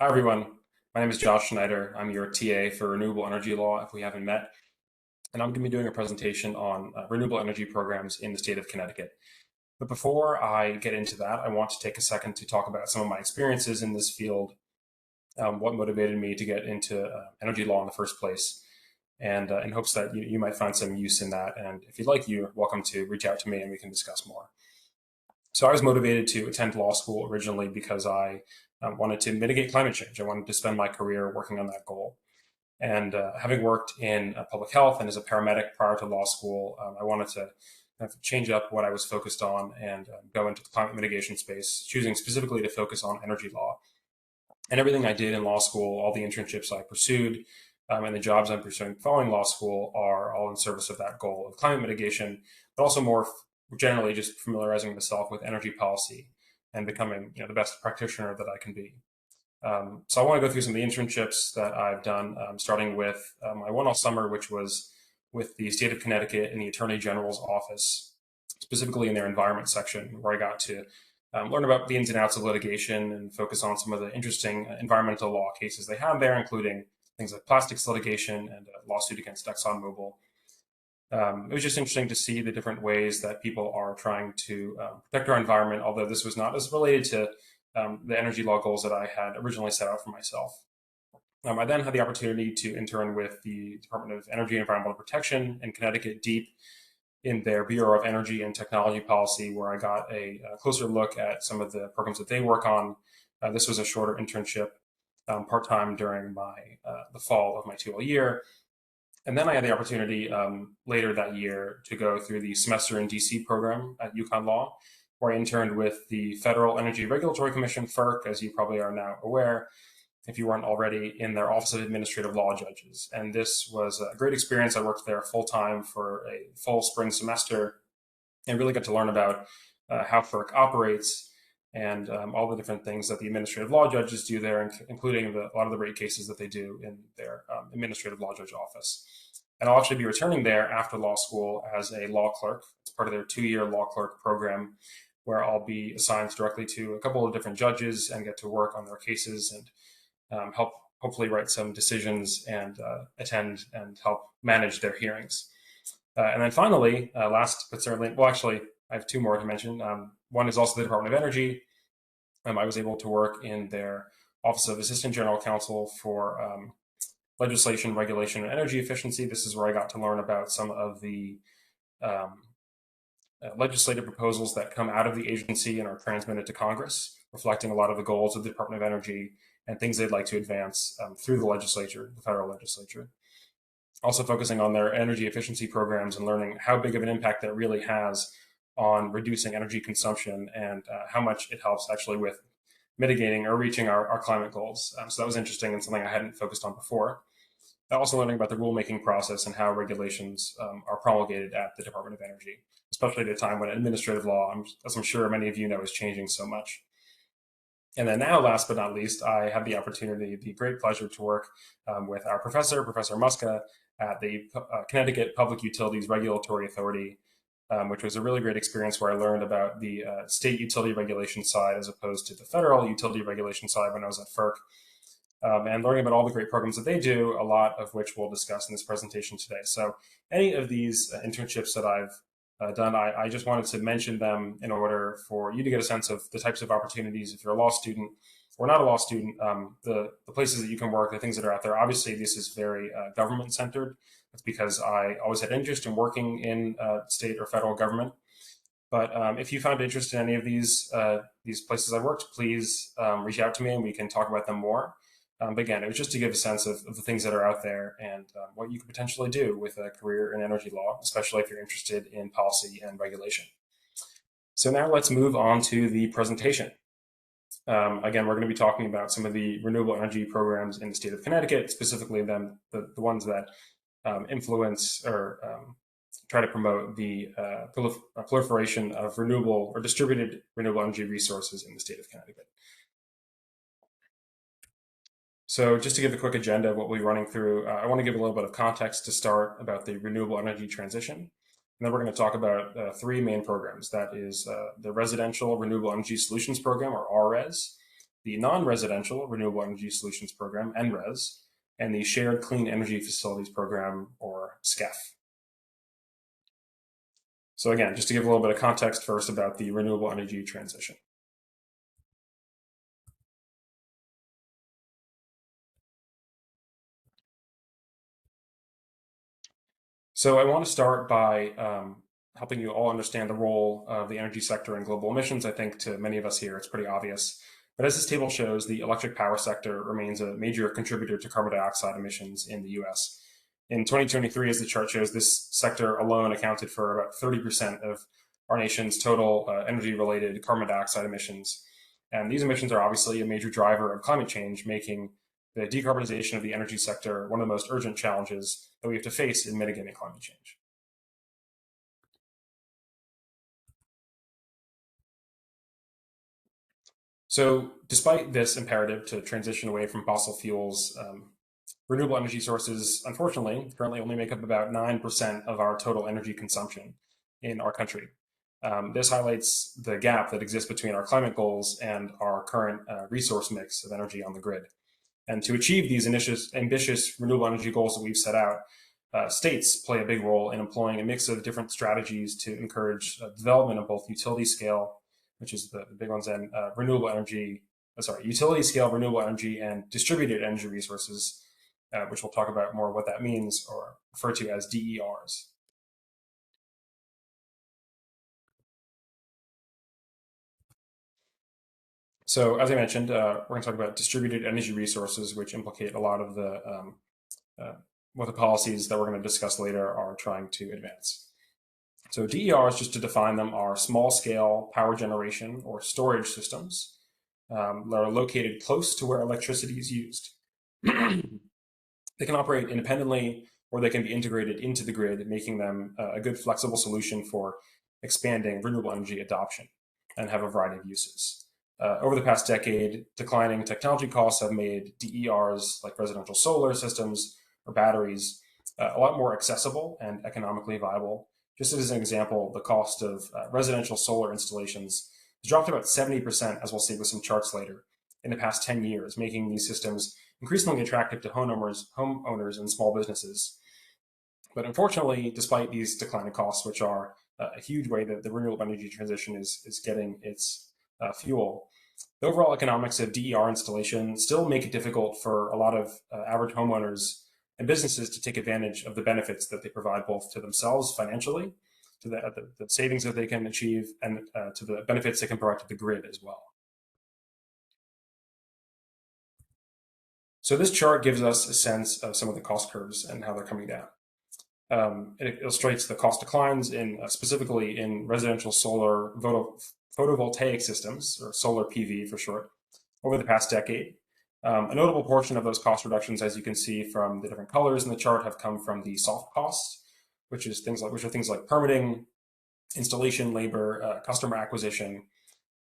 Hi, everyone. My name is Josh Schneider. I'm your TA for Renewable Energy Law, if we haven't met. And I'm going to be doing a presentation on renewable energy programs in the state of Connecticut. But before I get into that, I want to take a second to talk about some of my experiences in this field, what motivated me to get into energy law in the first place, and in hopes that you might find some use in that. And if you'd like, you're welcome to reach out to me and we can discuss more. So I was motivated to attend law school originally because I wanted to mitigate climate change. I wanted to spend my career working on that goal. And having worked in public health and as a paramedic prior to law school, I wanted to kind of change up what I was focused on and go into the climate mitigation space, choosing specifically to focus on energy law. And everything I did in law school, all the internships I pursued, and the jobs I'm pursuing following law school are all in service of that goal of climate mitigation, but also more generally just familiarizing myself with energy policy and becoming the best practitioner that I can be. So I want to go through some of the internships that I've done, starting with my one all summer, which was with the state of Connecticut in the Attorney General's office, specifically in their environment section, where I got to learn about the ins and outs of litigation and focus on some of the interesting environmental law cases they have there, including things like plastics litigation and a lawsuit against ExxonMobil. It was just interesting to see the different ways that people are trying to protect our environment, although this was not as related to the energy law goals that I had originally set out for myself. I then had the opportunity to intern with the Department of Energy and Environmental Protection in Connecticut, deep in their Bureau of Energy and Technology Policy, where I got a closer look at some of the programs that they work on. This was a shorter internship, part-time during the fall of my 2L year. And then I had the opportunity later that year to go through the semester in DC program at UConn Law, where I interned with the Federal Energy Regulatory Commission, FERC, as you probably are now aware, if you weren't already, in their Office of Administrative Law Judges. And this was a great experience. I worked there full time for a full spring semester and really got to learn about how FERC operates and all the different things that the administrative law judges do there, including a lot of the rate cases that they do in their administrative law judge office. And I'll actually be returning there after law school as a law clerk. It's part of their 2-year law clerk program, where I'll be assigned directly to a couple of different judges and get to work on their cases and help hopefully write some decisions and attend and help manage their hearings. And then finally, last but certainly, well, actually, I have two more to mention. One is also the Department of Energy. I was able to work in their Office of Assistant General Counsel for legislation, regulation, and energy efficiency. This is where I got to learn about some of the um, legislative proposals that come out of the agency and are transmitted to Congress, reflecting a lot of the goals of the Department of Energy and things they'd like to advance through the legislature, the federal legislature. Also focusing on their energy efficiency programs and learning how big of an impact that really has on reducing energy consumption and how much it helps actually with mitigating or reaching our climate goals. So that was interesting and something I hadn't focused on before. Also learning about the rulemaking process and how regulations are promulgated at the Department of Energy, especially at a time when administrative law, as I'm sure many of you know, is changing so much. And then now, last but not least, I have the opportunity, the great pleasure to work with our professor, Professor Muska, at the Connecticut Public Utilities Regulatory Authority, which was a really great experience where I learned about the state utility regulation side as opposed to the federal utility regulation side when I was at FERC, and learning about all the great programs that they do, a lot of which we'll discuss in this presentation today. So any of these internships that I've done, I just wanted to mention them in order for you to get a sense of the types of opportunities if you're a law student or not a law student, the places that you can work, the things that are out there. Obviously, this is very government centered. That's because I always had interest in working in state or federal government. But if you found interest in any of these places I worked, please reach out to me and we can talk about them more. But again, it was just to give a sense of the things that are out there and what you could potentially do with a career in energy law, especially if you're interested in policy and regulation. So now let's move on to the presentation. Again, we're going to be talking about some of the renewable energy programs in the state of Connecticut, specifically the ones that influence or try to promote the proliferation of renewable or distributed renewable energy resources in the state of Connecticut. So just to give a quick agenda of what we'll be running through, I want to give a little bit of context to start about the renewable energy transition. And then we're going to talk about three main programs. That is the Residential Renewable Energy Solutions Program, or RRES, the Non-Residential Renewable Energy Solutions Program, NRES, and the Shared Clean Energy Facilities Program, or SCEF. So again, just to give a little bit of context first about the renewable energy transition. So I want to start by helping you all understand the role of the energy sector in global emissions. I think to many of us here, it's pretty obvious. But as this table shows, the electric power sector remains a major contributor to carbon dioxide emissions in the US. In 2023, as the chart shows, this sector alone accounted for about 30% of our nation's total energy-related carbon dioxide emissions. And these emissions are obviously a major driver of climate change, making the decarbonization of the energy sector one of the most urgent challenges that we have to face in mitigating climate change. So, despite this imperative to transition away from fossil fuels, renewable energy sources, unfortunately, currently only make up about 9% of our total energy consumption in our country. This highlights the gap that exists between our climate goals and our current resource mix of energy on the grid. And to achieve these ambitious renewable energy goals that we've set out, states play a big role in employing a mix of different strategies to encourage development of both utility scale, which is the big ones, and utility scale renewable energy and distributed energy resources, which we'll talk about more what that means, or referred to as DERs. So as I mentioned, we're going to talk about distributed energy resources, which implicate a lot of what the policies that we're going to discuss later are trying to advance. So DERs, just to define them, are small-scale power generation or storage systems that are located close to where electricity is used. They can operate independently, or they can be integrated into the grid, making them a good flexible solution for expanding renewable energy adoption and have a variety of uses. Over the past decade, declining technology costs have made DERs, like residential solar systems or batteries, a lot more accessible and economically viable. Just as an example, the cost of residential solar installations has dropped about 70%, as we'll see with some charts later, in the past 10 years, making these systems increasingly attractive to homeowners and small businesses. But unfortunately, despite these declining costs, which are a huge way that the renewable energy transition is getting its fuel, the overall economics of DER installation still make it difficult for a lot of average homeowners and businesses to take advantage of the benefits that they provide both to themselves financially, to the savings that they can achieve, and to the benefits they can provide to the grid as well. So this chart gives us a sense of some of the cost curves and how they're coming down. It illustrates the cost declines specifically in residential solar photovoltaic systems, or solar PV for short, over the past decade. A notable portion of those cost reductions, as you can see from the different colors in the chart, have come from the soft costs, which are things like permitting, installation, labor, customer acquisition,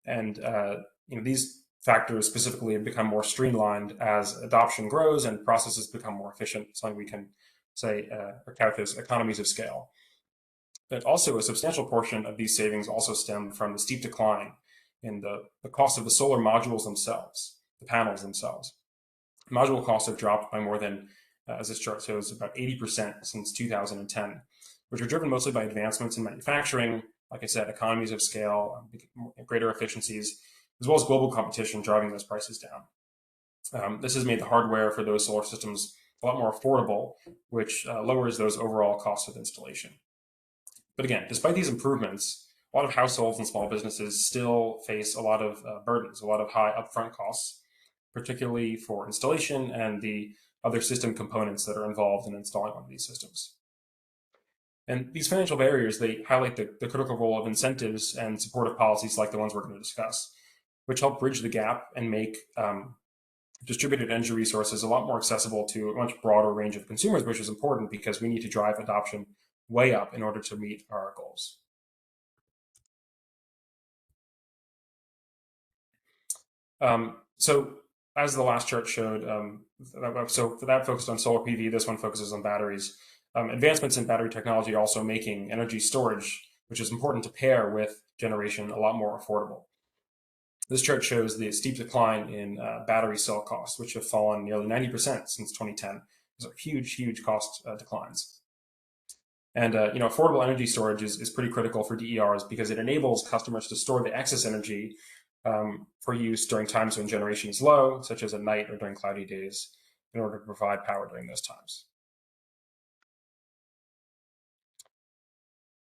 and these factors specifically have become more streamlined as adoption grows and processes become more efficient. Something we can say or count as economies of scale. But also a substantial portion of these savings also stem from the steep decline in the cost of the solar modules themselves, the panels themselves. Module costs have dropped by more than, as this chart shows, about 80% since 2010, which are driven mostly by advancements in manufacturing, like I said, economies of scale, greater efficiencies, as well as global competition driving those prices down. This has made the hardware for those solar systems a lot more affordable, which lowers those overall costs of installation. But again, despite these improvements, a lot of households and small businesses still face a lot of burdens, a lot of high upfront costs, particularly for installation and the other system components that are involved in installing one of these systems. And these financial barriers, they highlight the critical role of incentives and supportive policies like the ones we're going to discuss, which help bridge the gap and make distributed energy resources a lot more accessible to a much broader range of consumers, which is important because we need to drive adoption way up in order to meet our goals. So as the last chart showed, so for that focused on solar PV, this one focuses on batteries. Advancements in battery technology are also making energy storage, which is important to pair with generation, a lot more affordable. This chart shows the steep decline in battery cell costs, which have fallen nearly 90% since 2010. Those are huge, huge cost declines. And affordable energy storage is pretty critical for DERs because it enables customers to store the excess energy for use during times when generation is low, such as at night or during cloudy days, in order to provide power during those times.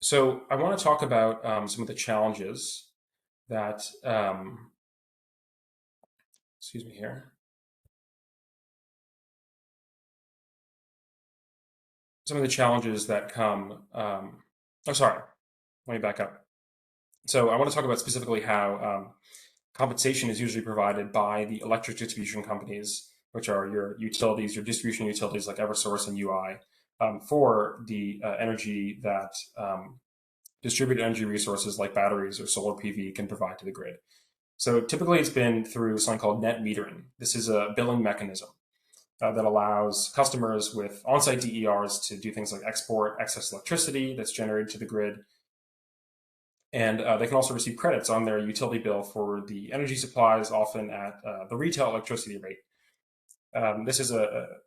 So I want to talk about some of the challenges that, excuse me here, some of the challenges that come, oh, sorry, let me back up. So I want to talk about specifically how compensation is usually provided by the electric distribution companies, which are your utilities, your distribution utilities like Eversource and UI, for the energy that distributed energy resources like batteries or solar PV can provide to the grid. So typically it's been through something called net metering. This is a billing mechanism that allows customers with on-site DERs to do things like export excess electricity that's generated to the grid. And they can also receive credits on their utility bill for the energy supplies, often at the retail electricity rate. This is the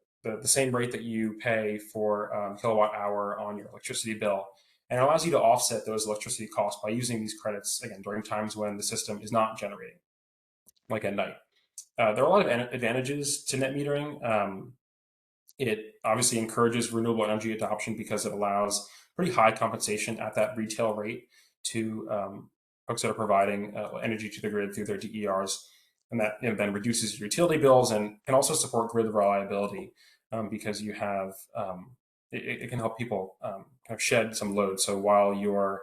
same rate that you pay for kilowatt hour on your electricity bill. And it allows you to offset those electricity costs by using these credits, again, during times when the system is not generating, like at night. There are a lot of advantages to net metering. It obviously encourages renewable energy adoption because it allows pretty high compensation at that retail rate to folks that are providing energy to the grid through their DERs. And that then reduces your utility bills and can also support grid reliability because you have, it can help people kind of shed some load. So while you're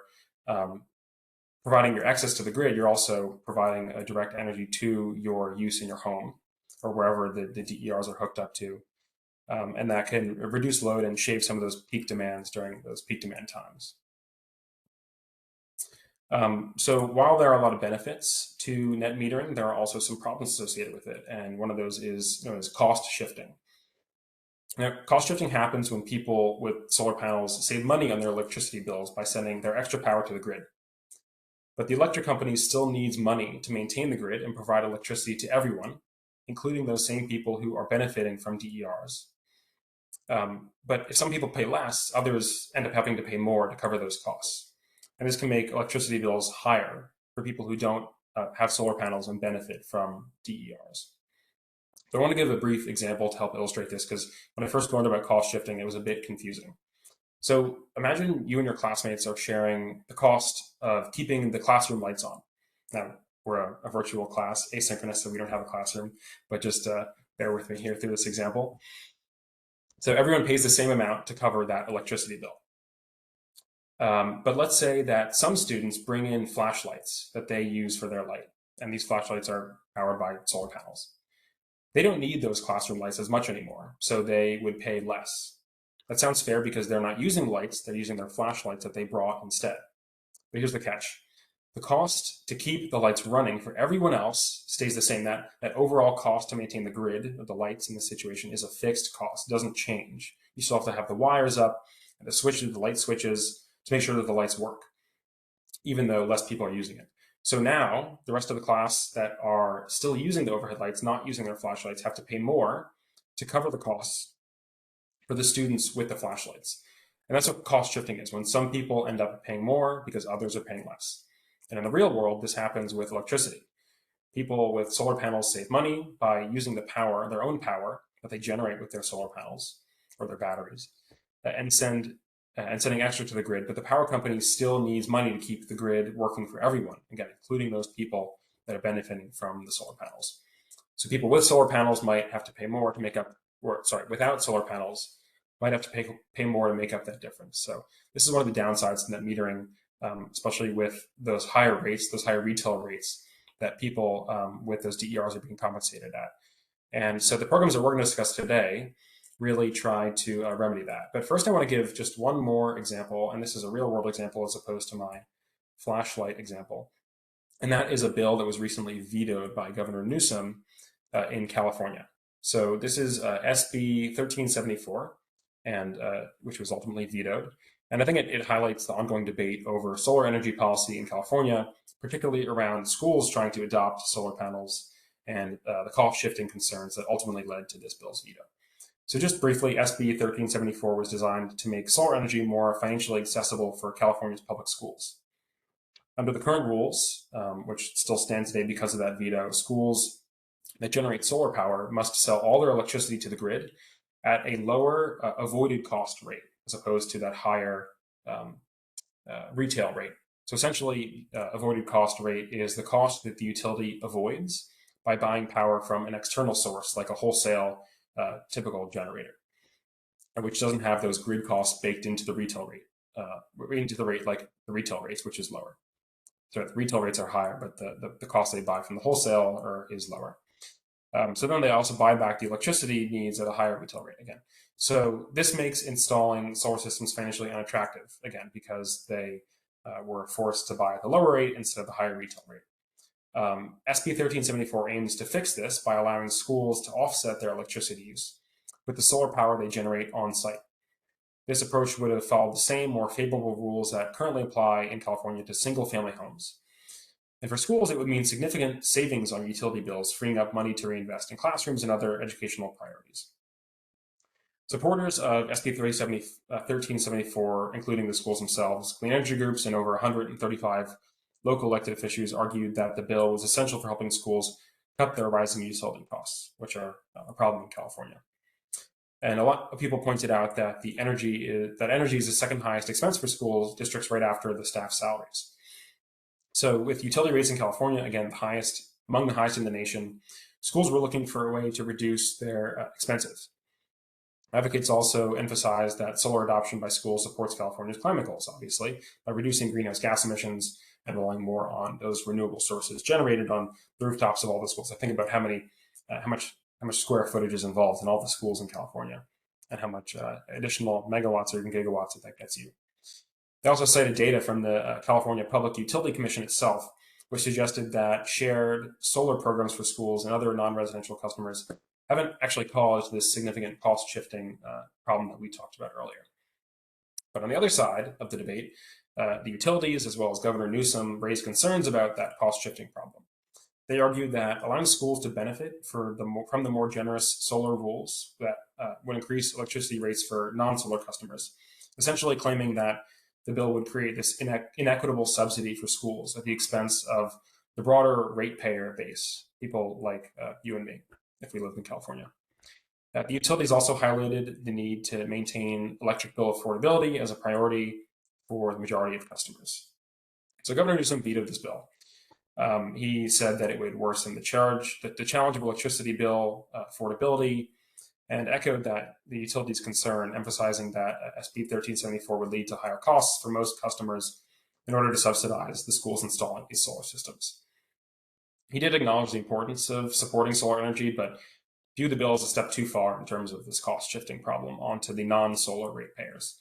providing your access to the grid, you're also providing a direct energy to your use in your home or wherever the DERs are hooked up to. And that can reduce load and shave some of those peak demands during those peak demand times. So while there are a lot of benefits to net metering, there are also some problems associated with it. And one of those is known as cost shifting. Now, cost shifting happens when people with solar panels save money on their electricity bills by sending their extra power to the grid. But the electric company still needs money to maintain the grid and provide electricity to everyone, including those same people who are benefiting from DERs. But if some people pay less, others end up having to pay more to cover those costs. And this can make electricity bills higher for people who don't have solar panels and benefit from DERs. So I want to give a brief example to help illustrate this because when I first learned about cost shifting, it was a bit confusing. So imagine you and your classmates are sharing the cost of keeping the classroom lights on. Now, we're a virtual class, asynchronous, so we don't have a classroom, but just bear with me here through this example. So everyone pays the same amount to cover that electricity bill. But let's say that some students bring in flashlights that they use for their light, and these flashlights are powered by solar panels. They don't need those classroom lights as much anymore, so they would pay less. That sounds fair because they're not using lights, they're using their flashlights that they brought instead. But here's the catch. The cost to keep the lights running for everyone else stays the same. That overall cost to maintain the grid of the lights in this situation is a fixed cost. It doesn't change. You still have to have the wires up and the switches, the light switches to make sure that the lights work, even though less people are using it. So now the rest of the class that are still using the overhead lights, not using their flashlights, have to pay more to cover the costs for the students with the flashlights. And that's what cost shifting is, when some people end up paying more because others are paying less. And in the real world, this happens with electricity. People with solar panels save money by using the power, their own power that they generate with their solar panels or their batteries, and sending extra to the grid. But the power company still needs money to keep the grid working for everyone, again, including those people that are benefiting from the solar panels. So people with solar panels might have to pay more to make up, or sorry, without solar panels might have to pay more to make up that difference. So this is one of the downsides to net metering, especially with those higher rates, those higher retail rates that people with those DERs are being compensated at. And so the programs that we're going to discuss today really try to remedy that. But first I want to give just one more example, and this is a real world example as opposed to my flashlight example. And that is a bill that was recently vetoed by Governor Newsom in California. So this is SB 1374, and which was ultimately vetoed. And I think it highlights the ongoing debate over solar energy policy in California, particularly around schools trying to adopt solar panels and the cost shifting concerns that ultimately led to this bill's veto. So, just briefly, SB 1374 was designed to make solar energy more financially accessible for California's public schools. Under the current rules, which still stand today because of that veto, schools that generate solar power must sell all their electricity to the grid at a lower avoided cost rate as opposed to that higher um, retail rate. So essentially, avoided cost rate is the cost that the utility avoids by buying power from an external source, like a wholesale typical generator, which doesn't have those grid costs baked into the retail rate, into the rate like the retail rates, which is lower. So the retail rates are higher, but the cost they buy from the wholesale is lower. So then they also buy back the electricity needs at a higher retail rate again. So this makes installing solar systems financially unattractive again because they were forced to buy at the lower rate instead of the higher retail rate. SB 1374 aims to fix this by allowing schools to offset their electricity use with the solar power they generate on site. This approach would have followed the same more favorable rules that currently apply in California to single family homes. And for schools, it would mean significant savings on utility bills, freeing up money to reinvest in classrooms and other educational priorities. Supporters of SB 1374, including the schools themselves, clean energy groups, and over 135 local elected officials argued that the bill was essential for helping schools cut their rising utility costs, which are a problem in California. And a lot of people pointed out that energy is the second highest expense for school districts right after the staff salaries. So with utility rates in California, again, among the highest in the nation, schools were looking for a way to reduce their expenses. Advocates also emphasize that solar adoption by schools supports California's climate goals, obviously, by reducing greenhouse gas emissions and relying more on those renewable sources generated on the rooftops of all the schools. I think about how much square footage is involved in all the schools in California and how much additional megawatts or even gigawatts that gets you. They also cited data from the California Public Utility Commission itself, which suggested that shared solar programs for schools and other non-residential customers haven't actually caused this significant cost shifting problem that we talked about earlier. But on the other side of the debate, the utilities, as well as Governor Newsom, raised concerns about that cost shifting problem. They argued that allowing schools to benefit from the more generous solar rules that would increase electricity rates for non-solar customers, essentially claiming that the bill would create this inequitable subsidy for schools at the expense of the broader ratepayer base, people like you and me, if we lived in California. The utilities also highlighted the need to maintain electric bill affordability as a priority for the majority of customers. So Governor Newsom vetoed this bill. He said that it would worsen the challenge of electricity bill affordability, and echoed that the utilities' concern, emphasizing that SB 1374 would lead to higher costs for most customers in order to subsidize the schools installing these solar systems. He did acknowledge the importance of supporting solar energy, but viewed the bill as a step too far in terms of this cost shifting problem onto the non-solar ratepayers.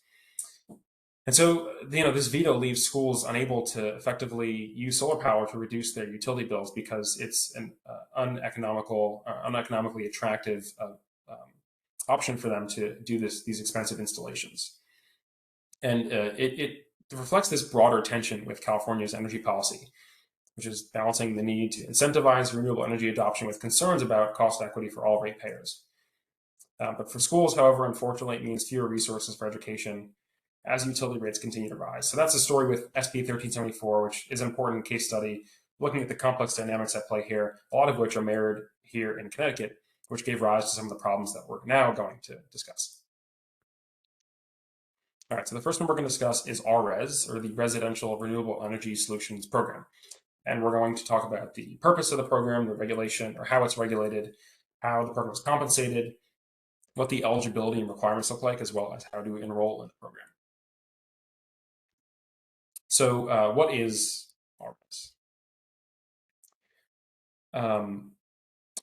And so, this veto leaves schools unable to effectively use solar power to reduce their utility bills because it's an uneconomically attractive option for them to do these expensive installations. And it reflects this broader tension with California's energy policy, which is balancing the need to incentivize renewable energy adoption with concerns about cost equity for all ratepayers. But for schools, however, unfortunately, it means fewer resources for education as utility rates continue to rise. So that's the story with SB 1374, which is an important case study looking at the complex dynamics at play here, a lot of which are mirrored here in Connecticut, which gave rise to some of the problems that we're now going to discuss. All right, so the first one we're going to discuss is RRES, or the Residential Renewable Energy Solutions Program. And we're going to talk about the purpose of the program, the regulation, or how it's regulated, how the program is compensated, what the eligibility and requirements look like, as well as how to enroll in the program. So what is RRES?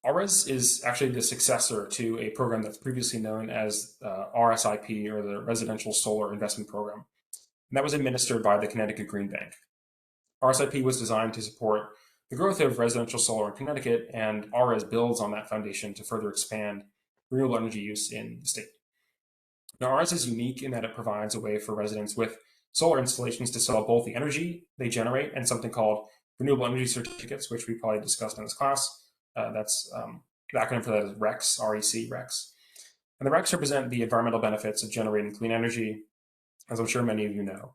RRES is actually the successor to a program that's previously known as RSIP, or the Residential Solar Investment Program. And that was administered by the Connecticut Green Bank. RSIP was designed to support the growth of residential solar in Connecticut, and RRES builds on that foundation to further expand renewable energy use in the state. Now, ours is unique in that it provides a way for residents with solar installations to sell both the energy they generate and something called renewable energy certificates, which we probably discussed in this class. That's the acronym for that is RECs, REC, RECs. And the RECs represent the environmental benefits of generating clean energy, as I'm sure many of you know.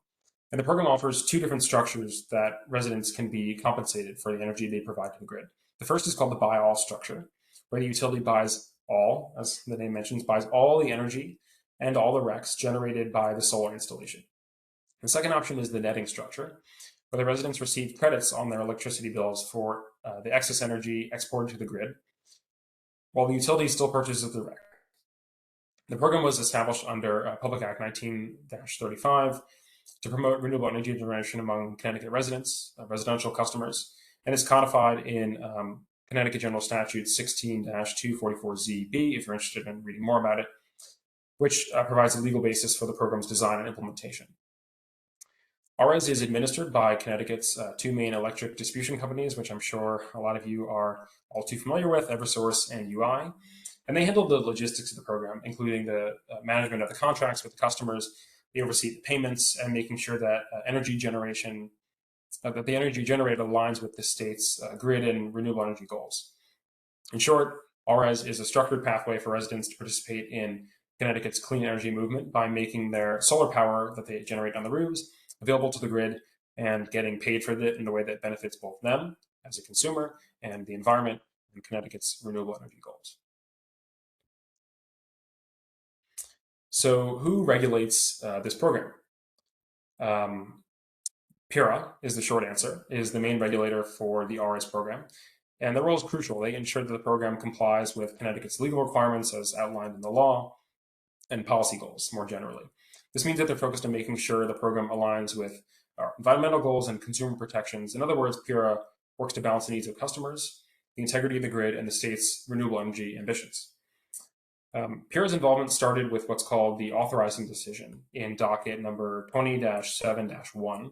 And the program offers two different structures that residents can be compensated for the energy they provide to the grid. The first is called the buy all structure, where the utility buys all, as the name mentions, buys all the energy and all the RECs generated by the solar installation. The second option is the netting structure, where the residents receive credits on their electricity bills for the excess energy exported to the grid, while the utility still purchases the REC. The program was established under Public Act 19-35 to promote renewable energy generation among Connecticut residents, residential customers, and is codified in Connecticut General Statute 16-244ZB, if you're interested in reading more about it, which provides a legal basis for the program's design and implementation. RES is administered by Connecticut's two main electric distribution companies, which I'm sure a lot of you are all too familiar with, Eversource and UI. And they handle the logistics of the program, including the management of the contracts with the customers. They oversee the payments and making sure that energy generation, that the energy generated aligns with the state's grid and renewable energy goals. In short, RES is a structured pathway for residents to participate in Connecticut's clean energy movement by making their solar power that they generate on the roofs available to the grid and getting paid for it in a way that benefits both them as a consumer and the environment and Connecticut's renewable energy goals. So who regulates this program? PURA is the short answer, is the main regulator for the RES program. And their role is crucial. They ensure that the program complies with Connecticut's legal requirements as outlined in the law and policy goals more generally. This means that they're focused on making sure the program aligns with our environmental goals and consumer protections. In other words, PURA works to balance the needs of customers, the integrity of the grid, and the state's renewable energy ambitions. PURA's involvement started with what's called the authorizing decision in docket number 20-7-1.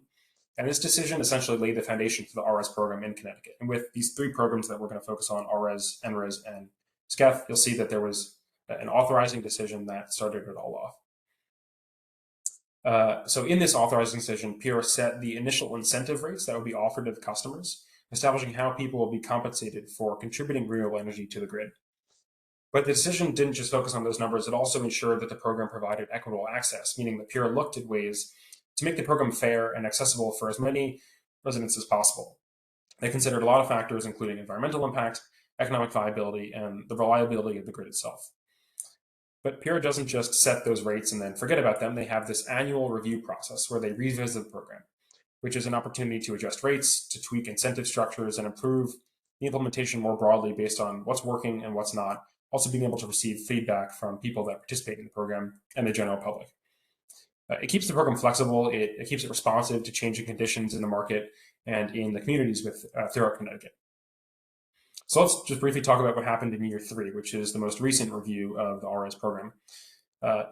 And this decision essentially laid the foundation for the RES program in Connecticut. And with these three programs that we're going to focus on, RES, NRES, and SCEF, you'll see that there was an authorizing decision that started it all off. So in this authorizing decision, PURA set the initial incentive rates that would be offered to the customers, establishing how people will be compensated for contributing renewable energy to the grid. But the decision didn't just focus on those numbers, it also ensured that the program provided equitable access, meaning that PURA looked at ways to make the program fair and accessible for as many residents as possible. They considered a lot of factors, including environmental impact, economic viability, and the reliability of the grid itself. But PURA doesn't just set those rates and then forget about them. They have this annual review process where they revisit the program, which is an opportunity to adjust rates, to tweak incentive structures, and improve the implementation more broadly based on what's working and what's not, also being able to receive feedback from people that participate in the program and the general public. It keeps the program flexible, it keeps it responsive to changing conditions in the market and in the communities throughout Connecticut. So let's just briefly talk about what happened in year 3, which is the most recent review of the RES program.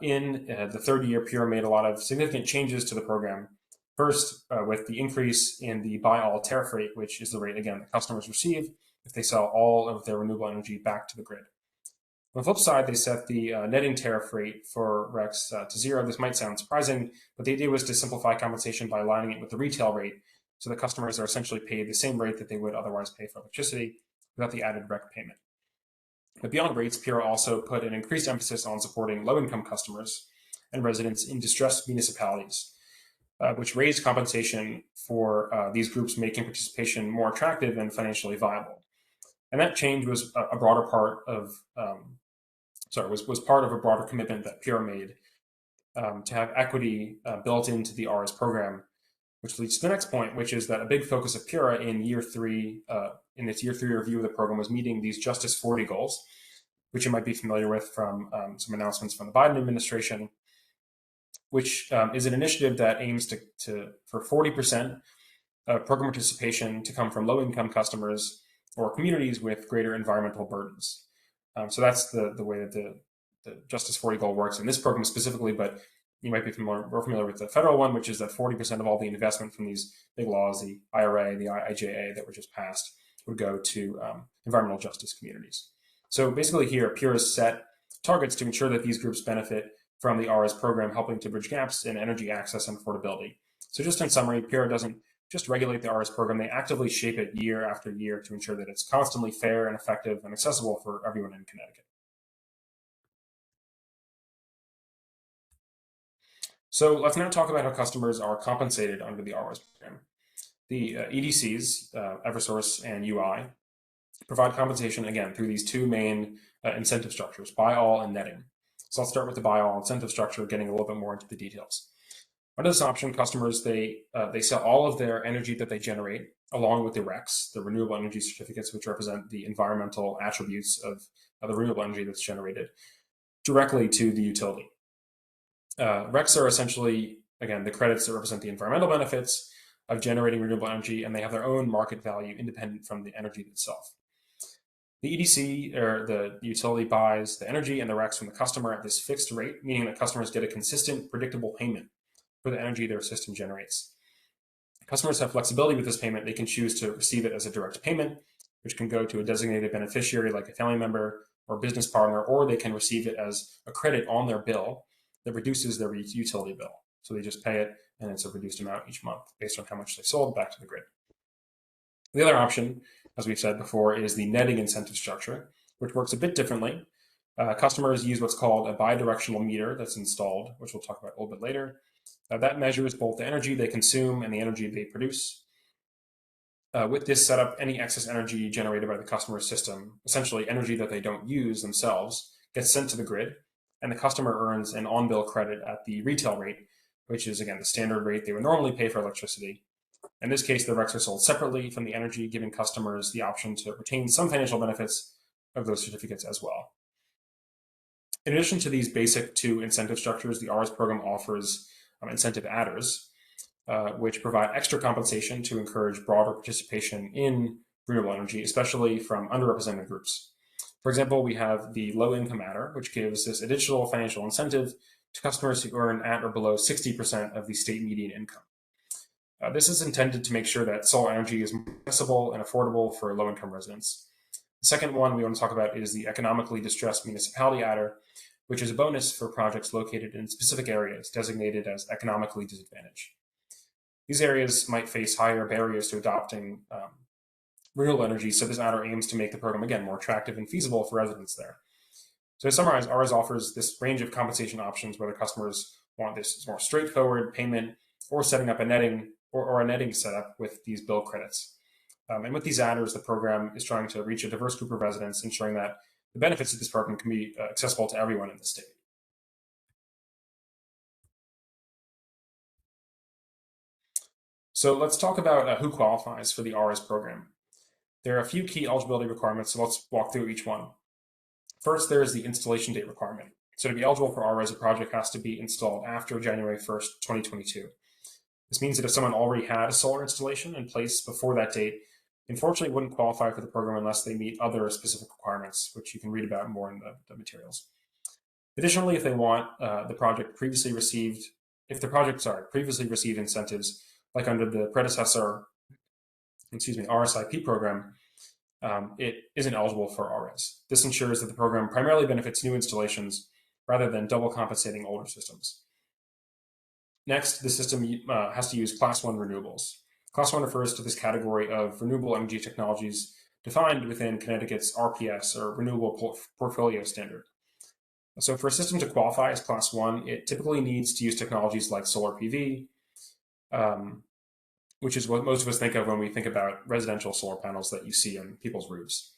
In the third year, PURA made a lot of significant changes to the program. First, with the increase in the buy all tariff rate, which is the rate, again, that customers receive if they sell all of their renewable energy back to the grid. On the flip side, they set the netting tariff rate for RECs to 0. This might sound surprising, but the idea was to simplify compensation by aligning it with the retail rate so that customers are essentially paid the same rate that they would otherwise pay for electricity without the added REC payment. But beyond rates, PURA also put an increased emphasis on supporting low-income customers and residents in distressed municipalities, which raised compensation for these groups, making participation more attractive and financially viable. And that change was a broader part of was part of a broader commitment that PURA made to have equity built into the RES program, which leads to the next point, which is that a big focus of PURA in year 3, in its year 3 review of the program, was meeting these Justice 40 goals, which you might be familiar with from some announcements from the Biden administration, which is an initiative that aims for 40% of program participation to come from low-income customers or communities with greater environmental burdens. So that's the way that the Justice 40 goal works in this program specifically, but you might be more familiar with the federal one, which is that 40% of all the investment from these big laws, the IRA, the IIJA that were just passed, would go to environmental justice communities. So basically here, PURA set targets to ensure that these groups benefit from the RS program, helping to bridge gaps in energy access and affordability. So just in summary, PURA doesn't just regulate the RS program, they actively shape it year after year to ensure that it's constantly fair and effective and accessible for everyone in Connecticut. So let's now talk about how customers are compensated under the RS program. The EDCs, Eversource and UI, provide compensation again through these two main incentive structures, buy all and netting. So I'll start with the buy all incentive structure, getting a little bit more into the details. Under this option, customers they sell all of their energy that they generate, along with the RECs, the renewable energy certificates, which represent the environmental attributes of the renewable energy that's generated, directly to the utility. RECs are essentially, again, the credits that represent the environmental benefits of generating renewable energy, and they have their own market value independent from the energy itself. The EDC, or the utility, buys the energy and the RECs from the customer at this fixed rate, meaning that customers get a consistent, predictable payment for the energy their system generates. Customers have flexibility with this payment. They can choose to receive it as a direct payment, which can go to a designated beneficiary like a family member or business partner, or they can receive it as a credit on their bill that reduces their utility bill. So they just pay it, and it's a reduced amount each month based on how much they sold back to the grid. The other option, as we've said before, is the netting incentive structure, which works a bit differently. Customers use what's called a bidirectional meter that's installed, which we'll talk about a little bit later. That measures both the energy they consume and the energy they produce. With this setup, any excess energy generated by the customer system, essentially energy that they don't use themselves, gets sent to the grid, and the customer earns an on-bill credit at the retail rate, which is, again, the standard rate they would normally pay for electricity. In this case, the RECs are sold separately from the energy, giving customers the option to retain some financial benefits of those certificates as well. In addition to these basic two incentive structures, the RS program offers incentive adders, which provide extra compensation to encourage broader participation in renewable energy, especially from underrepresented groups. For example, we have the low-income adder, which gives this additional financial incentive to customers who earn at or below 60% of the state median income. This is intended to make sure that solar energy is more accessible and affordable for low-income residents. The second one we want to talk about is the economically distressed municipality adder, which is a bonus for projects located in specific areas designated as economically disadvantaged. These areas might face higher barriers to adopting renewable energy, so this adder aims to make the program, again, more attractive and feasible for residents there. So to summarize, RS offers this range of compensation options, whether customers want this more straightforward payment or setting up a netting or a netting setup with these bill credits. And with these adders, the program is trying to reach a diverse group of residents, ensuring that the benefits of this program can be accessible to everyone in the state. So let's talk about who qualifies for the RS program. There are a few key eligibility requirements, so let's walk through each one. First, there is the installation date requirement. So to be eligible for RS, a project has to be installed after January 1st, 2022. This means that if someone already had a solar installation in place before that date, unfortunately wouldn't qualify for the program unless they meet other specific requirements, which you can read about more in the materials. Additionally, if they want if the project previously received incentives, like under the predecessor, RSIP program, it isn't eligible for RS. This ensures that the program primarily benefits new installations rather than double compensating older systems. Next, the system has to use Class 1 renewables. Class 1 refers to this category of renewable energy technologies defined within Connecticut's RPS, or Renewable Portfolio Standard. So for a system to qualify as Class 1, it typically needs to use technologies like solar PV, which is what most of us think of when we think about residential solar panels that you see on people's roofs.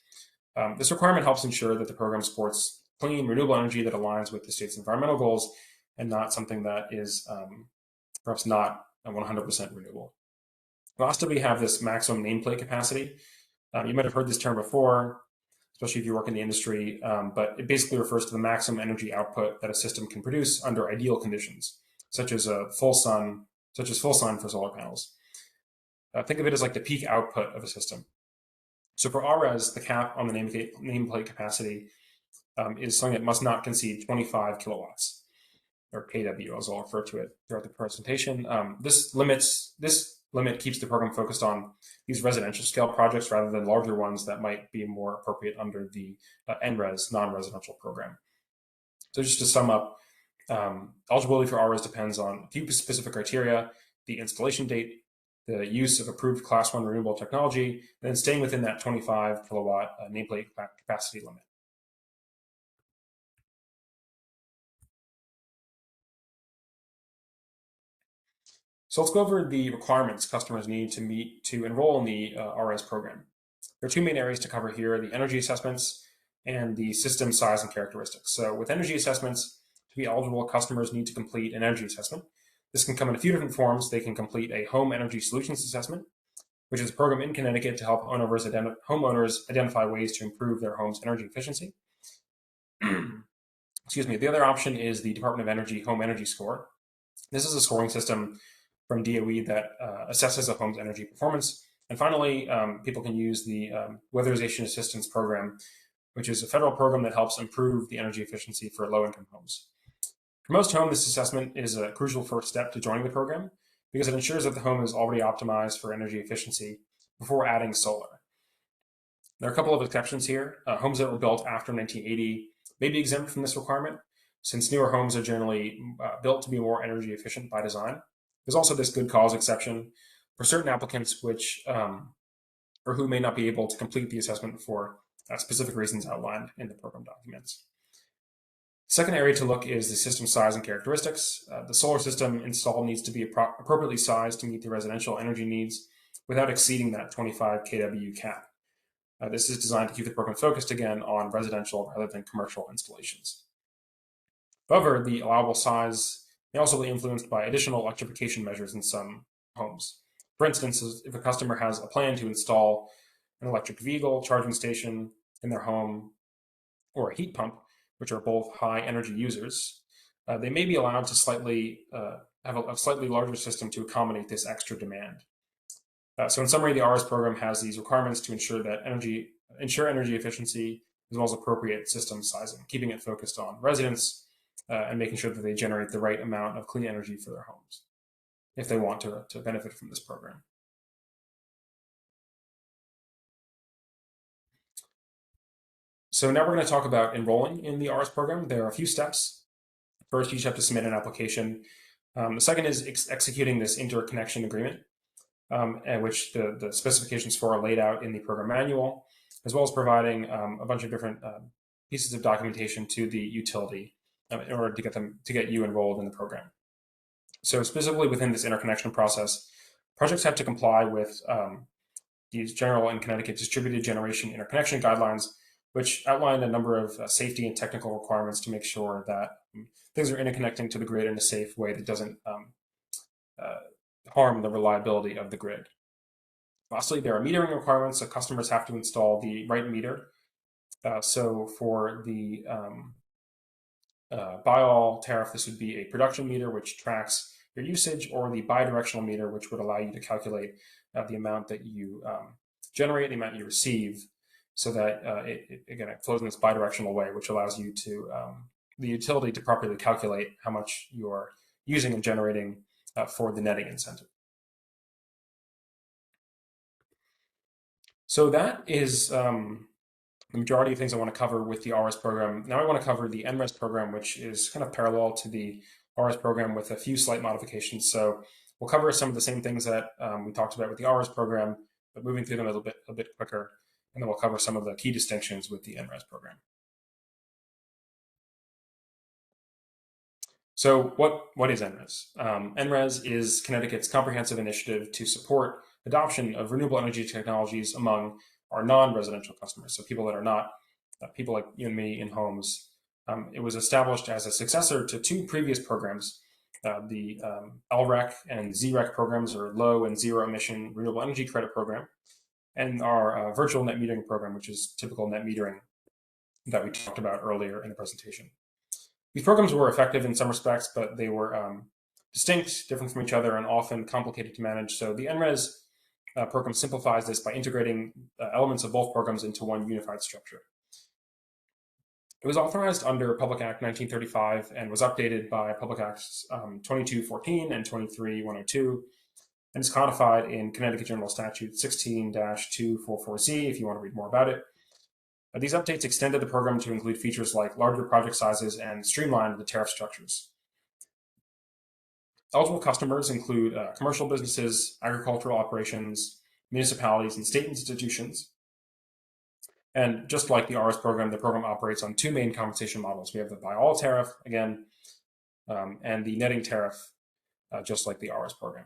This requirement helps ensure that the program supports clean, renewable energy that aligns with the state's environmental goals and not something that is perhaps not 100% renewable. Lastly, we have this maximum nameplate capacity. You might have heard this term before, especially if you work in the industry, but it basically refers to the maximum energy output that a system can produce under ideal conditions, such as full sun for solar panels. Think of it as like the peak output of a system. So for RES, the cap on the nameplate capacity is something that must not exceed 25 kilowatts, or kW, as I'll refer to it throughout the presentation. This limit keeps the program focused on these residential scale projects rather than larger ones that might be more appropriate under the NRES, non-residential program. So just to sum up, Eligibility for ROs depends on a few specific criteria: the installation date, the use of approved Class 1 renewable technology, and then staying within that 25 kilowatt nameplate capacity limit. So let's go over the requirements customers need to meet to enroll in the RS program. There are two main areas to cover here: the energy assessments and the system size and characteristics. So with energy assessments, to be eligible, customers need to complete an energy assessment. This can come in a few different forms. They can complete a home energy solutions assessment, which is a program in Connecticut to help homeowners identify ways to improve their home's energy efficiency. Excuse me. The other option is the Department of Energy Home Energy Score. This is a scoring system from DOE that assesses a home's energy performance. And finally, people can use the Weatherization Assistance Program, which is a federal program that helps improve the energy efficiency for low-income homes. For most homes, this assessment is a crucial first step to joining the program because it ensures that the home is already optimized for energy efficiency before adding solar. There are a couple of exceptions here. Homes that were built after 1980 may be exempt from this requirement, since newer homes are generally built to be more energy efficient by design. There's also this good cause exception for certain applicants or who may not be able to complete the assessment for specific reasons outlined in the program documents. Second area to look is the system size and characteristics. The solar system installed needs to be appropriately sized to meet the residential energy needs without exceeding that 25 kW cap. This is designed to keep the program focused again on residential rather than commercial installations. However, the allowable size may also be influenced by additional electrification measures in some homes. For instance, if a customer has a plan to install an electric vehicle charging station in their home or a heat pump, which are both high energy users, they may be allowed to have a slightly larger system to accommodate this extra demand. So in summary, the RS program has these requirements to ensure energy efficiency as well as appropriate system sizing, keeping it focused on residents and making sure that they generate the right amount of clean energy for their homes if they want to benefit from this program. So now we're going to talk about enrolling in the RS program. There are a few steps. First, you just have to submit an application. The second is executing this interconnection agreement, which the specifications for are laid out in the program manual, as well as providing a bunch of different pieces of documentation to the utility in order to get you enrolled in the program. So specifically within this interconnection process, projects have to comply with these general and Connecticut distributed generation interconnection guidelines, which outline a number of safety and technical requirements to make sure that things are interconnecting to the grid in a safe way that doesn't harm the reliability of the grid. Lastly, there are metering requirements, so customers have to install the right meter. So for the by-all tariff, this would be a production meter, which tracks your usage, or the bidirectional meter, which would allow you to calculate the amount that you generate, the amount you receive, so that it flows in this bidirectional way, which allows you to the utility to properly calculate how much you're using and generating for the netting incentive. So that is the majority of things I want to cover with the RS program. Now I want to cover the NRES program, which is kind of parallel to the RS program with a few slight modifications. So we'll cover some of the same things that we talked about with the RS program, but moving through them a bit quicker. And then we'll cover some of the key distinctions with the NRES program. So what is NRES? NRES is Connecticut's comprehensive initiative to support adoption of renewable energy technologies among our non-residential customers, so people that are not people like you and me in homes. It was established as a successor to two previous programs, the LREC and ZREC programs, or Low and Zero Emission Renewable Energy Credit Program, and our virtual net metering program, which is typical net metering that we talked about earlier in the presentation. These programs were effective in some respects, but they were distinct, different from each other, and often complicated to manage. So the NRES program simplifies this by integrating elements of both programs into one unified structure. It was authorized under Public Act 1935 and was updated by Public Acts 2214 and 23102, and is codified in Connecticut General Statute 16-244Z if you want to read more about it. These updates extended the program to include features like larger project sizes and streamlined the tariff structures. Eligible customers include commercial businesses, agricultural operations, municipalities, and state institutions. And just like the RS program, the program operates on two main compensation models. We have the by-all tariff, again, and the netting tariff, just like the RS program.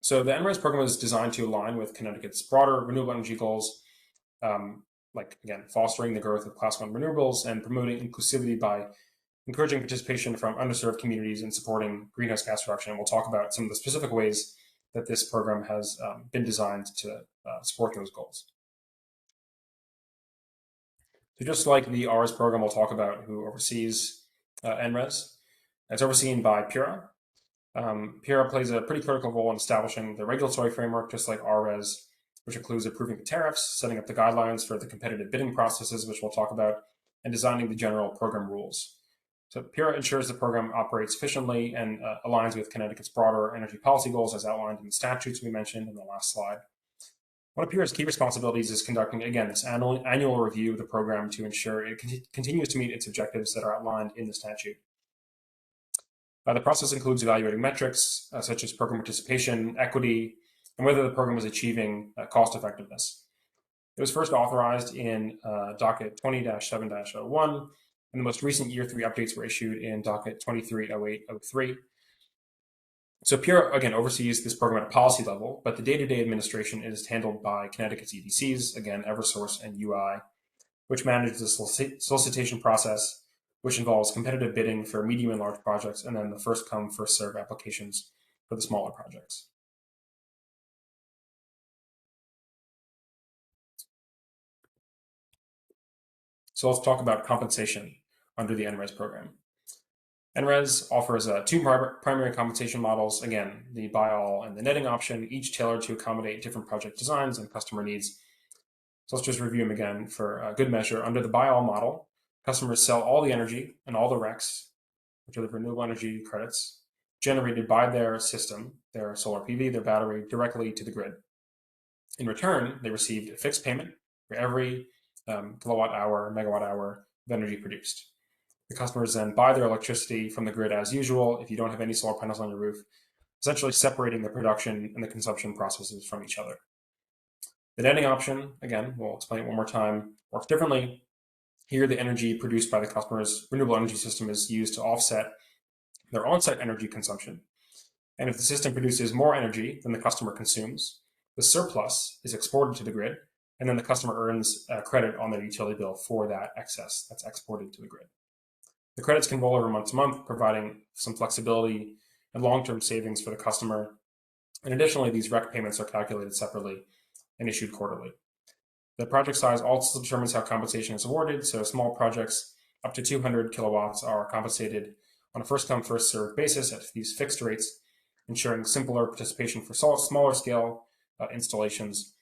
So the NRES program is designed to align with Connecticut's broader renewable energy goals, like, again, fostering the growth of Class 1 renewables and promoting inclusivity by encouraging participation from underserved communities and supporting greenhouse gas reduction. And we'll talk about some of the specific ways that this program has been designed to support those goals. So just like the RS program, we'll talk about who oversees NRES. It's overseen by PURA. PURA plays a pretty critical role in establishing the regulatory framework, just like RES, which includes approving the tariffs, setting up the guidelines for the competitive bidding processes, which we'll talk about, and designing the general program rules. So PURA ensures the program operates efficiently and aligns with Connecticut's broader energy policy goals as outlined in the statutes we mentioned in the last slide. One of PURA's key responsibilities is conducting, again, this annual review of the program to ensure it continues to meet its objectives that are outlined in the statute. The process includes evaluating metrics such as program participation, equity, and whether the program is achieving cost effectiveness. It was first authorized in docket 20-7-01, and the most recent year 3 updates were issued in docket 230803. So PURA, again, oversees this program at a policy level, but the day-to-day administration is handled by Connecticut's EDCs, again, Eversource and UI, which manage the solicitation process, which involves competitive bidding for medium and large projects, and then the first come, first serve applications for the smaller projects. So let's talk about compensation under the NRES program. NRES offers two primary compensation models, again, the buy-all and the netting option, each tailored to accommodate different project designs and customer needs. So let's just review them again for good measure. Under the buy-all model, customers sell all the energy and all the RECs, which are the renewable energy credits, generated by their system, their solar PV, their battery, directly to the grid. In return, they received a fixed payment for every kilowatt hour, megawatt hour of energy produced. The customers then buy their electricity from the grid as usual if you don't have any solar panels on your roof, essentially separating the production and the consumption processes from each other. The netting option, again, we'll explain it one more time, works differently. Here, the energy produced by the customer's renewable energy system is used to offset their on-site energy consumption. And if the system produces more energy than the customer consumes, the surplus is exported to the grid, and then the customer earns credit on their utility bill for that excess that's exported to the grid. The credits can roll over month to month, providing some flexibility and long-term savings for the customer. And additionally, these REC payments are calculated separately and issued quarterly. The project size also determines how compensation is awarded. So small projects up to 200 kilowatts are compensated on a first-come, first-served basis at these fixed rates, ensuring simpler participation for smaller scale installations.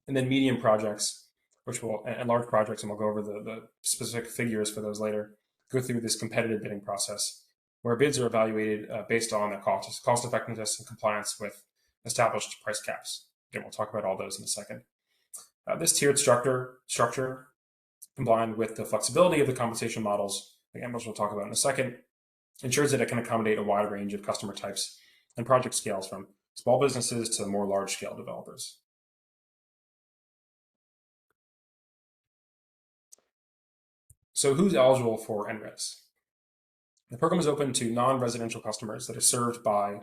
And then medium projects, and large projects, and we'll go over the specific figures for those later, go through this competitive bidding process where bids are evaluated based on their cost effectiveness and compliance with established price caps. Again, we'll talk about all those in a second. This tiered structure, combined with the flexibility of the compensation models, again, which we'll talk about in a second, ensures that it can accommodate a wide range of customer types and project scales from small businesses to more large-scale developers. So who's eligible for NRES? The program is open to non-residential customers that are served by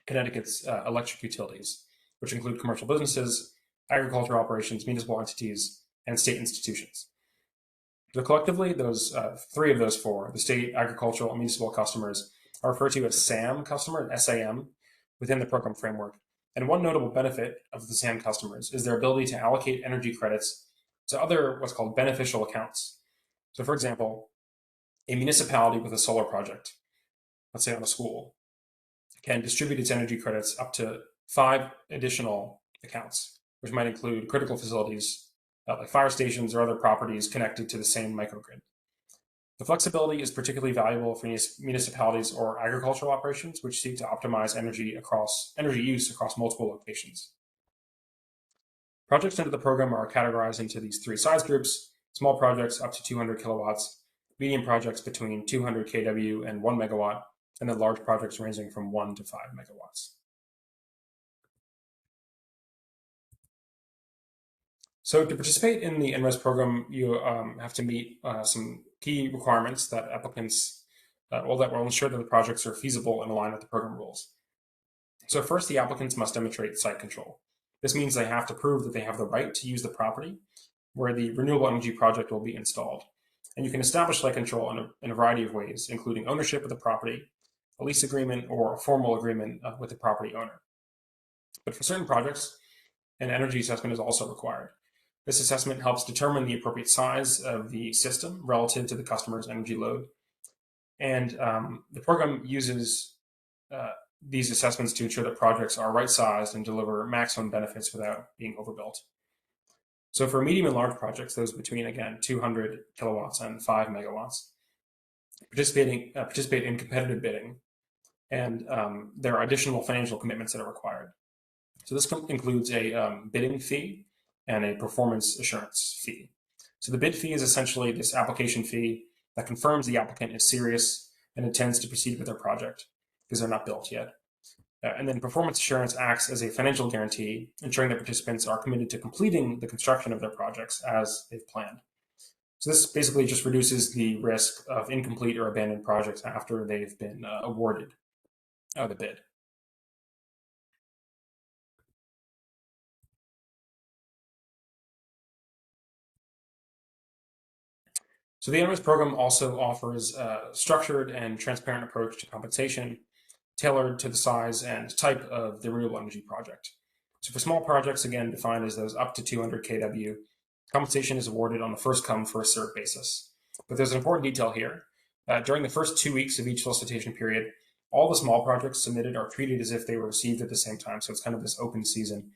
Connecticut's electric utilities, which include commercial businesses, agricultural operations, municipal entities, and state institutions. So collectively, those three of those four, the state, agricultural, and municipal customers, are referred to as SAM customer, SAM, within the program framework. And one notable benefit of the SAM customers is their ability to allocate energy credits to other what's called beneficial accounts. So for example, a municipality with a solar project, let's say on a school, can distribute its energy credits up to 5 additional accounts, which might include critical facilities like fire stations or other properties connected to the same microgrid. The flexibility is particularly valuable for municipalities or agricultural operations, which seek to optimize energy use across multiple locations. Projects under the program are categorized into these 3 size groups: small projects up to 200 kilowatts, medium projects between 200 kW and 1 megawatt, and then large projects ranging from 1 to 5 megawatts. So to participate in the NRES program, you have to meet some key requirements that applicants, that will ensure that the projects are feasible and aligned with the program rules. So first, the applicants must demonstrate site control. This means they have to prove that they have the right to use the property where the renewable energy project will be installed. And you can establish site control in a variety of ways, including ownership of the property, a lease agreement, or a formal agreement with the property owner. But for certain projects, an energy assessment is also required. This assessment helps determine the appropriate size of the system relative to the customer's energy load. And the program uses these assessments to ensure that projects are right-sized and deliver maximum benefits without being overbuilt. So for medium and large projects, those between, again, 200 kilowatts and 5 megawatts, participate in competitive bidding, and there are additional financial commitments that are required. So this includes a bidding fee and a performance assurance fee. So the bid fee is essentially this application fee that confirms the applicant is serious and intends to proceed with their project because they're not built yet. And then performance assurance acts as a financial guarantee, ensuring that participants are committed to completing the construction of their projects as they've planned. So this basically just reduces the risk of incomplete or abandoned projects after they've been awarded the bid. So the NRES program also offers a structured and transparent approach to compensation, tailored to the size and type of the renewable energy project. So for small projects, again, defined as those up to 200 kW, compensation is awarded on a first-come, first-served basis. But there's an important detail here. During the first 2 weeks of each solicitation period, all the small projects submitted are treated as if they were received at the same time. So it's kind of this open season.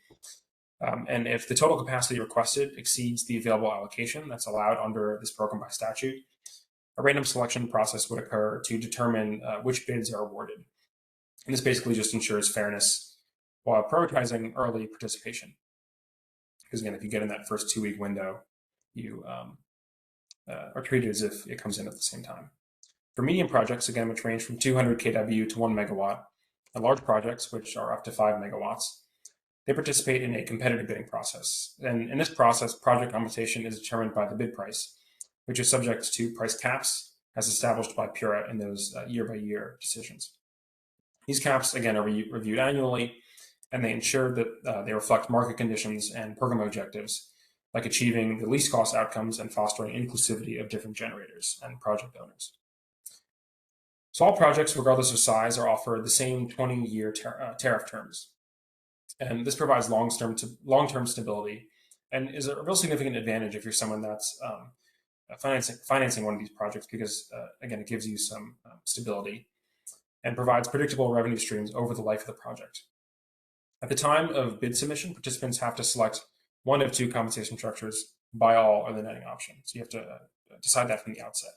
And if the total capacity requested exceeds the available allocation that's allowed under this program by statute, a random selection process would occur to determine which bids are awarded. And this basically just ensures fairness while prioritizing early participation. Because again, if you get in that first 2 week window, you are treated as if it comes in at the same time. For medium projects, again, which range from 200 kW to 1 megawatt, and large projects, which are up to 5 megawatts, they participate in a competitive bidding process. And in this process, project compensation is determined by the bid price, which is subject to price caps as established by PURA in those year-by-year decisions. These caps, again, are reviewed annually, and they ensure that they reflect market conditions and program objectives, like achieving the least cost outcomes and fostering inclusivity of different generators and project owners. So all projects, regardless of size, are offered the same 20-year tariff terms. And this provides long-term stability and is a real significant advantage if you're someone that's financing one of these projects because, again, it gives you some stability and provides predictable revenue streams over the life of the project. At the time of bid submission, participants have to select one of two compensation structures, buy all or the netting option. So you have to decide that from the outset.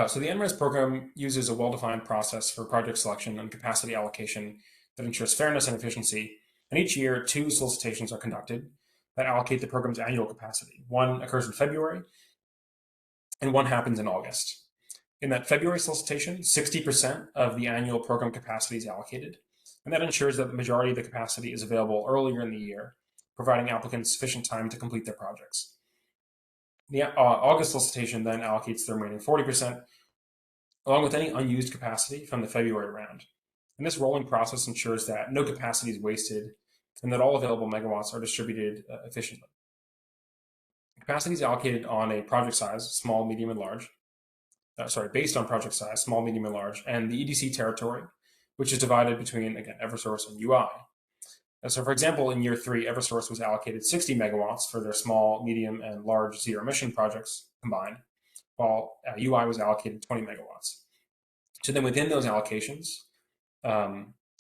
So the NRES program uses a well-defined process for project selection and capacity allocation that ensures fairness and efficiency. And each year, 2 solicitations are conducted that allocate the program's annual capacity. One occurs in February, and one happens in August. In that February solicitation, 60% of the annual program capacity is allocated, and that ensures that the majority of the capacity is available earlier in the year, providing applicants sufficient time to complete their projects. The August solicitation then allocates the remaining 40%, along with any unused capacity from the February round. And this rolling process ensures that no capacity is wasted and that all available megawatts are distributed efficiently. Capacity is allocated on a project size, small, medium, and large. Based on project size, small, medium, and large, and the EDC territory, which is divided between, again, Eversource and UI. So for example, in year 3, Eversource was allocated 60 megawatts for their small, medium, and large zero emission projects combined, while UI was allocated 20 megawatts. So then within those allocations,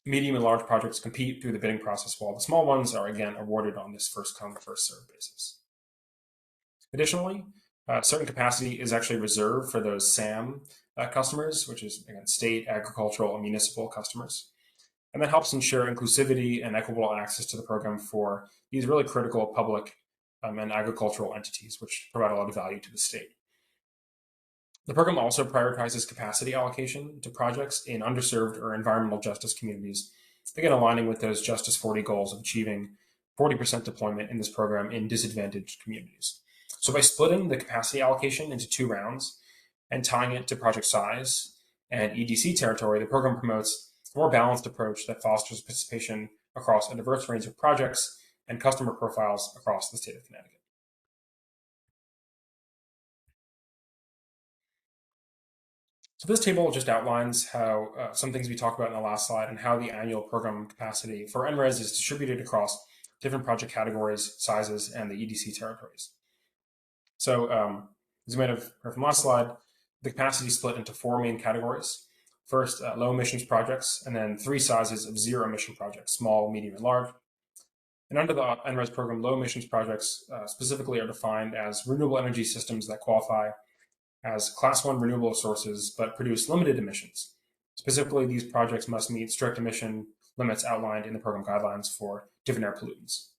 medium and large projects compete through the bidding process, while the small ones are again awarded on this first come, first served basis. Additionally, certain capacity is actually reserved for those SAM customers, which is again state, agricultural, and municipal customers. And that helps ensure inclusivity and equitable access to the program for these really critical public and agricultural entities, which provide a lot of value to the state. The program also prioritizes capacity allocation to projects in underserved or environmental justice communities, again, aligning with those Justice 40 goals of achieving 40% deployment in this program in disadvantaged communities. So by splitting the capacity allocation into 2 rounds and tying it to project size and EDC territory, the program promotes a more balanced approach that fosters participation across a diverse range of projects and customer profiles across the state of Connecticut. So this table just outlines how some things we talked about in the last slide and how the annual program capacity for NRES is distributed across different project categories, sizes, and the EDC territories. So as you might have heard from last slide, the capacity is split into 4 main categories. First, low emissions projects, and then 3 sizes of zero emission projects, small, medium, and large. And under the NRES program, low emissions projects specifically are defined as renewable energy systems that qualify as Class 1 renewable sources but produce limited emissions. Specifically, these projects must meet strict emission limits outlined in the program guidelines for different air pollutants.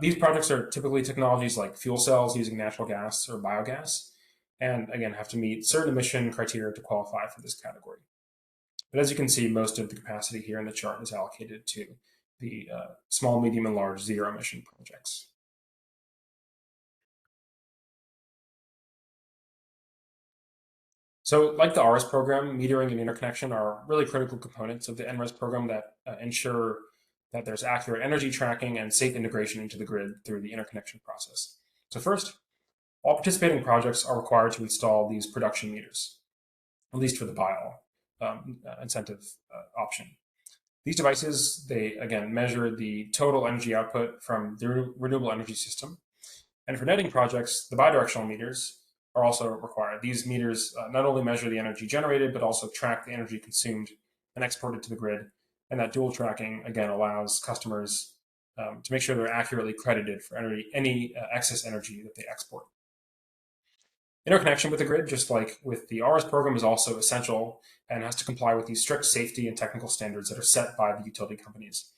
These projects are typically technologies like fuel cells using natural gas or biogas, and again, have to meet certain emission criteria to qualify for this category. But as you can see, most of the capacity here in the chart is allocated to the small, medium, and large zero emission projects. So like the RS program, metering and interconnection are really critical components of the NRES program that ensure that there's accurate energy tracking and safe integration into the grid through the interconnection process. So first, all participating projects are required to install these production meters, at least for the bio incentive option. These devices, they again measure the total energy output from the renewable energy system. And for netting projects, the bidirectional meters are also required. These meters not only measure the energy generated, but also track the energy consumed and exported to the grid. And that dual tracking, again, allows customers to make sure they're accurately credited for any excess energy that they export. Interconnection with the grid, just like with the RS program, is also essential and has to comply with these strict safety and technical standards that are set by the utility companies.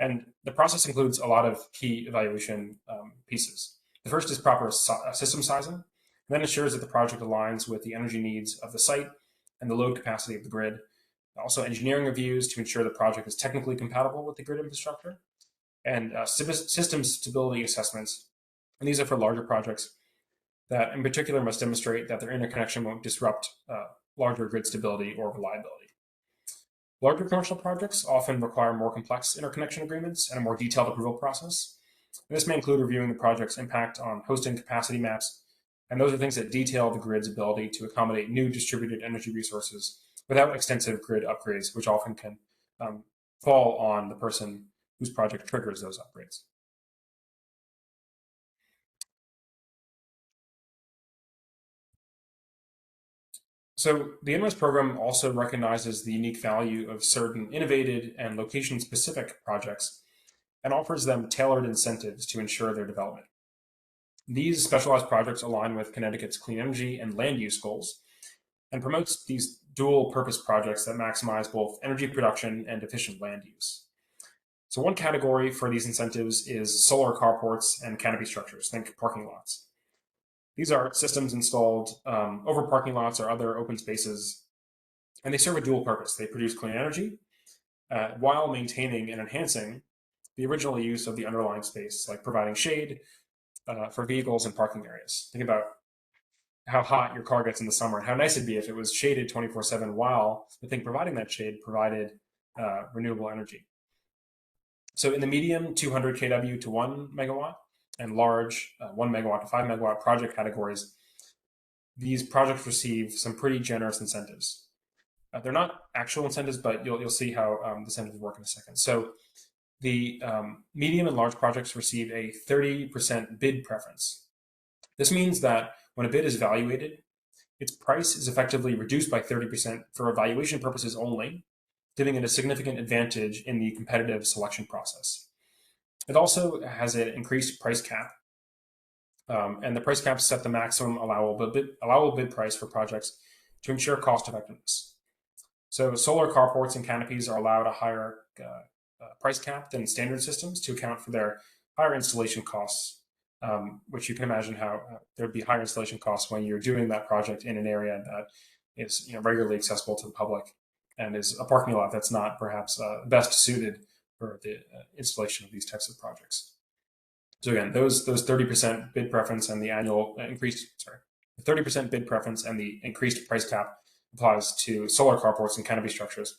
And the process includes a lot of key evaluation pieces. The first is proper system sizing, and that ensures that the project aligns with the energy needs of the site and the load capacity of the grid. Also, engineering reviews to ensure the project is technically compatible with the grid infrastructure, and system stability assessments. And these are for larger projects that in particular must demonstrate that their interconnection won't disrupt larger grid stability or reliability. Larger commercial projects often require more complex interconnection agreements and a more detailed approval process. And this may include reviewing the project's impact on hosting capacity maps, and those are things that detail the grid's ability to accommodate new distributed energy resources without extensive grid upgrades, which often can fall on the person whose project triggers those upgrades. So the NRES program also recognizes the unique value of certain innovative and location-specific projects and offers them tailored incentives to ensure their development. These specialized projects align with Connecticut's clean energy and land use goals and promotes these dual-purpose projects that maximize both energy production and efficient land use. So one category for these incentives is solar carports and canopy structures, think parking lots. These are systems installed over parking lots or other open spaces, and they serve a dual purpose. They produce clean energy while maintaining and enhancing the original use of the underlying space, like providing shade for vehicles and parking areas. Think about how hot your car gets in the summer and how nice it'd be if it was shaded 24/7 while the thing providing that shade provided renewable energy. So in the medium 200 kW to 1 megawatt and large 1 megawatt to 5 megawatt project categories, these projects receive some pretty generous incentives. They're not actual incentives, but you'll see how the incentives work in a second. So the medium and large projects receive a 30% bid preference. This means that when a bid is evaluated, its price is effectively reduced by 30% for evaluation purposes only, giving it a significant advantage in the competitive selection process. It also has an increased price cap, and the price caps set the maximum allowable bid price for projects to ensure cost effectiveness. So solar carports and canopies are allowed a higher price cap than standard systems to account for their higher installation costs, which you can imagine how there'd be higher installation costs when you're doing that project in an area that is regularly accessible to the public and is a parking lot that's not perhaps best suited for the installation of these types of projects. So again, those 30% bid preference and the annual increased, sorry, the 30% bid preference and the increased price cap applies to solar carports and canopy structures.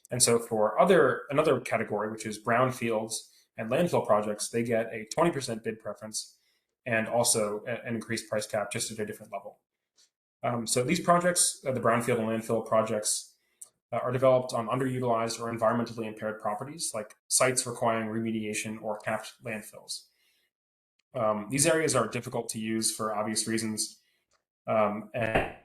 And so for another category, which is brownfields and landfill projects, they get a 20% bid preference and also an increased price cap, just at a different level. So these projects, the brownfield and landfill projects, are developed on underutilized or environmentally impaired properties, like sites requiring remediation or capped landfills. These areas are difficult to use for obvious reasons, and